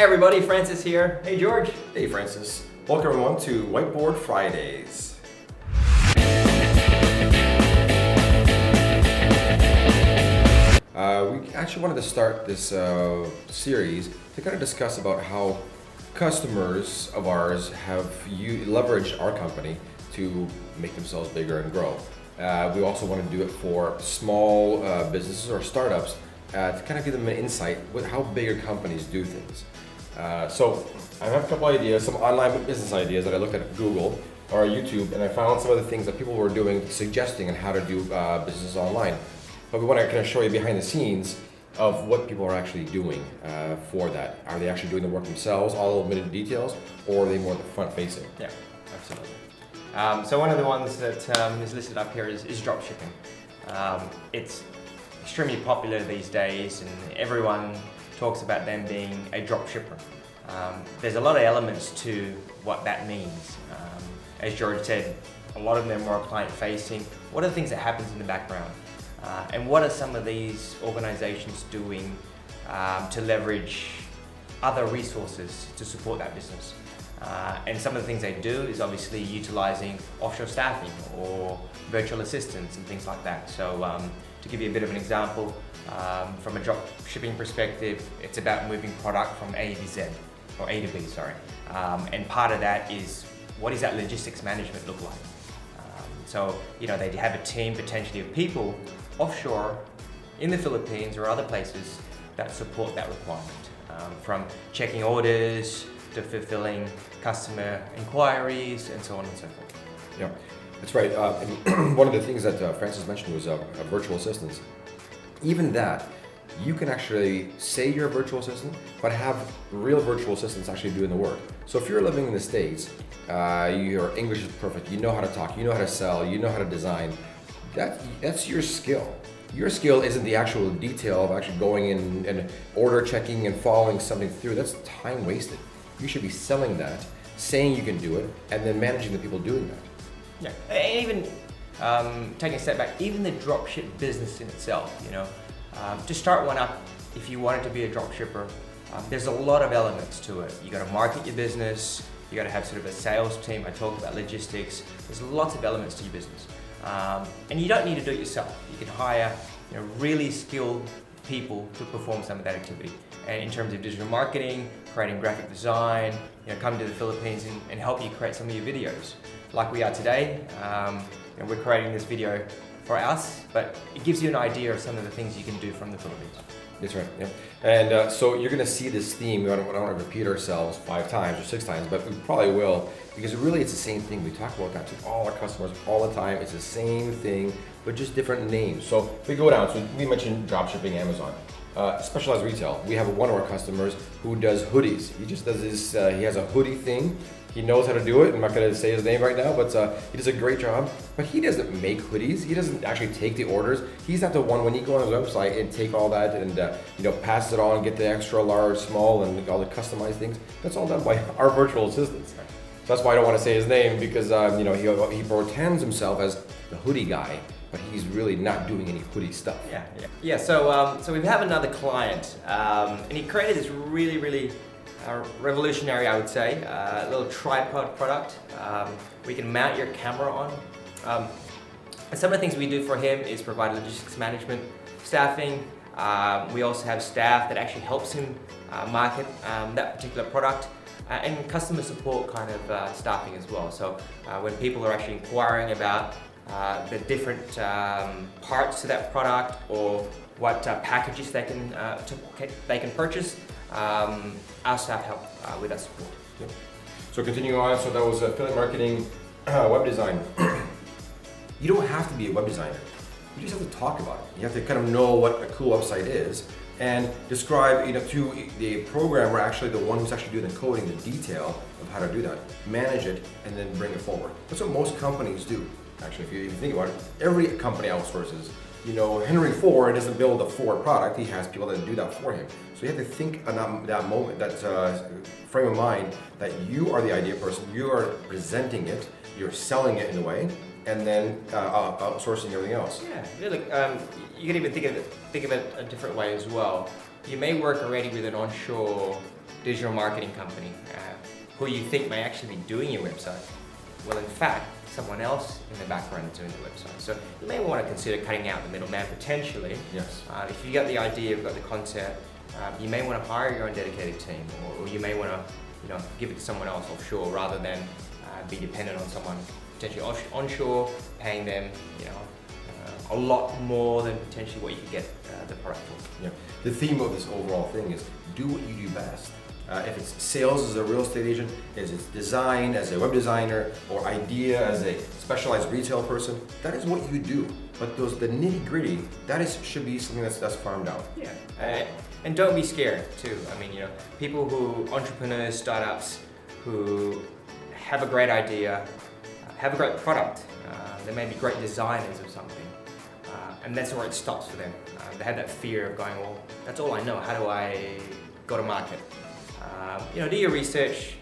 Hi everybody, Francis here. Hey George. Hey Francis. Welcome everyone to Whiteboard Fridays. We actually wanted to start this series to kind of discuss about how customers of ours have leveraged our company to make themselves bigger and grow. We also want to do it for small businesses or startups to kind of give them an insight with how bigger companies do things. So I have a couple ideas, some online business ideas that I looked at Google or YouTube, and I found some of the things that people were doing, suggesting on how to do business online. But we want to kind of show you behind the scenes of what people are actually doing for that. Are they actually doing the work themselves, all the minute details, or are they more front facing? Yeah, absolutely. So one of the ones that is listed up here is drop shipping. It's extremely popular these days, and everyone talks about them being a drop shipper. There's a lot of elements to what that means. As George said, a lot of them are client facing. What are the things that happens in the background? And what are some of these organizations doing to leverage other resources to support that business? And some of the things they do is obviously utilizing offshore staffing or virtual assistants and things like that. So to give you a bit of an example, from a drop shipping perspective, it's about moving product from A to Z, or A to B, sorry. And part of that is, what does that logistics management look like? So, they have a team potentially of people offshore in the Philippines or other places that support that requirement. From checking orders to fulfilling customer inquiries and so on and so forth. Yeah, that's right. And one of the things that Francis mentioned was virtual assistants. Even that, you can actually say you're a virtual assistant, but have real virtual assistants actually doing the work. So if you're living in the States, your English is perfect, you know how to talk, you know how to sell, you know how to design, that's your skill. Your skill isn't the actual detail of actually going in and order checking and following something through. That's time wasted. You should be selling that, saying you can do it, and then managing the people doing that. Yeah, and even taking a step back, even the dropship business in itself, to start one up, if you wanted to be a drop shipper, there's a lot of elements to it. You got to market your business, you got to have sort of a sales team. I talked about logistics. There's lots of elements to your business, and you don't need to do it yourself. You can hire, really skilled people to perform some of that activity. And in terms of digital marketing, creating graphic design, come to the Philippines and help you create some of your videos, like we are today. We're creating this video for us, but it gives you an idea of some of the things you can do from the Philippines. That's right, yeah. And so you're gonna see this theme. We don't want to repeat ourselves 5 times or 6 times, but we probably will, because really it's the same thing. We talk about that to all our customers all the time. It's the same thing, but just different names. So if we go down, so we mentioned dropshipping, Amazon. Specialized retail. We have one of our customers who does hoodies. He just does this, he has a hoodie thing. He knows how to do it. I'm not going to say his name right now, but he does a great job. But he doesn't make hoodies. He doesn't actually take the orders. He's not the one when you go on his website and take all that and pass it on, get the extra large, small, and all the customized things. That's all done by our virtual assistants. So that's why I don't want to say his name, because he pretends himself as the hoodie guy, but he's really not doing any hoodie stuff. Yeah. So we have another client, and he created this really revolutionary, I would say, little tripod product. We can mount your camera on. And some of the things we do for him is provide logistics management, staffing. We also have staff that actually helps him market that particular product, and customer support kind of staffing as well. So when people are actually inquiring about the different parts to that product or what packages they can purchase, our staff help with that support. Yeah. So continuing on, so that was affiliate marketing, web design. You don't have to be a web designer. You just have to talk about it. You have to kind of know what a cool website is and describe to the programmer, actually the one who's actually doing the coding, the detail of how to do that, manage it, and then bring it forward. That's what most companies do. Actually, if you think about it, every company outsources. Henry Ford doesn't build a Ford product, he has people that do that for him. So you have to think on that moment, that frame of mind, that you are the idea person, you are presenting it, you're selling it in a way, and then outsourcing everything else. Yeah, look, you can even think of it a different way as well. You may work already with an onshore digital marketing company who you think may actually be doing your website. Well, in fact, someone else in the background is doing the website. So you may want to consider cutting out the middleman potentially. Yes. If you got the idea, you've got the concept, you may want to hire your own dedicated team, or you may want to, give it to someone else offshore rather than be dependent on someone potentially onshore, paying them, a lot more than potentially what you could get the product for. Yeah. The theme of this overall thing is do what you do best. If it's sales as a real estate agent, if it's design as a web designer, or idea as a specialized retail person, that is what you do. But the nitty gritty, should be something that's farmed out. Yeah, and don't be scared too. I mean, people entrepreneurs, startups who have a great idea, have a great product, they may be great designers of something, and that's where it stops for them. They have that fear of going, well, that's all I know, how do I go to market? Do your research,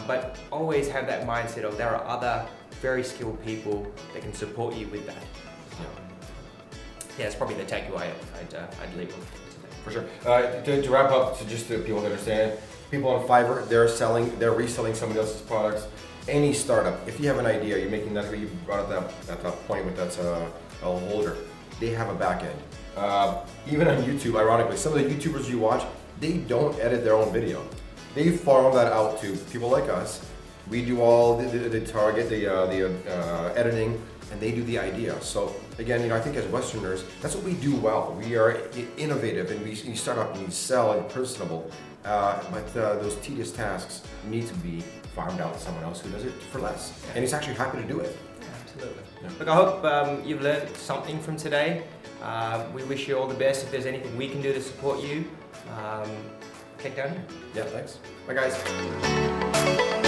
but always have that mindset of there are other very skilled people that can support you with that. Yeah, it's probably the takeaway I'd leave with today. For sure. To wrap up, so just so people to understand, people on Fiverr, they're reselling somebody else's products. Any startup, if you have an idea, you're making that, you brought up that point with that's a holder, they have a back end. Even on YouTube, ironically, some of the YouTubers you watch, they don't edit their own video. They farm that out to people like us. We do all the target, the editing, and they do the idea. So again, I think as Westerners, that's what we do well. We are innovative, and we start up and we sell and personable. But those tedious tasks need to be farmed out to someone else who does it for less, and he's actually happy to do it. Yeah, absolutely. Yeah. Look, I hope you've learned something from today. We wish you all the best. If there's anything we can do to support you, click down here. Yeah, thanks. Bye, guys.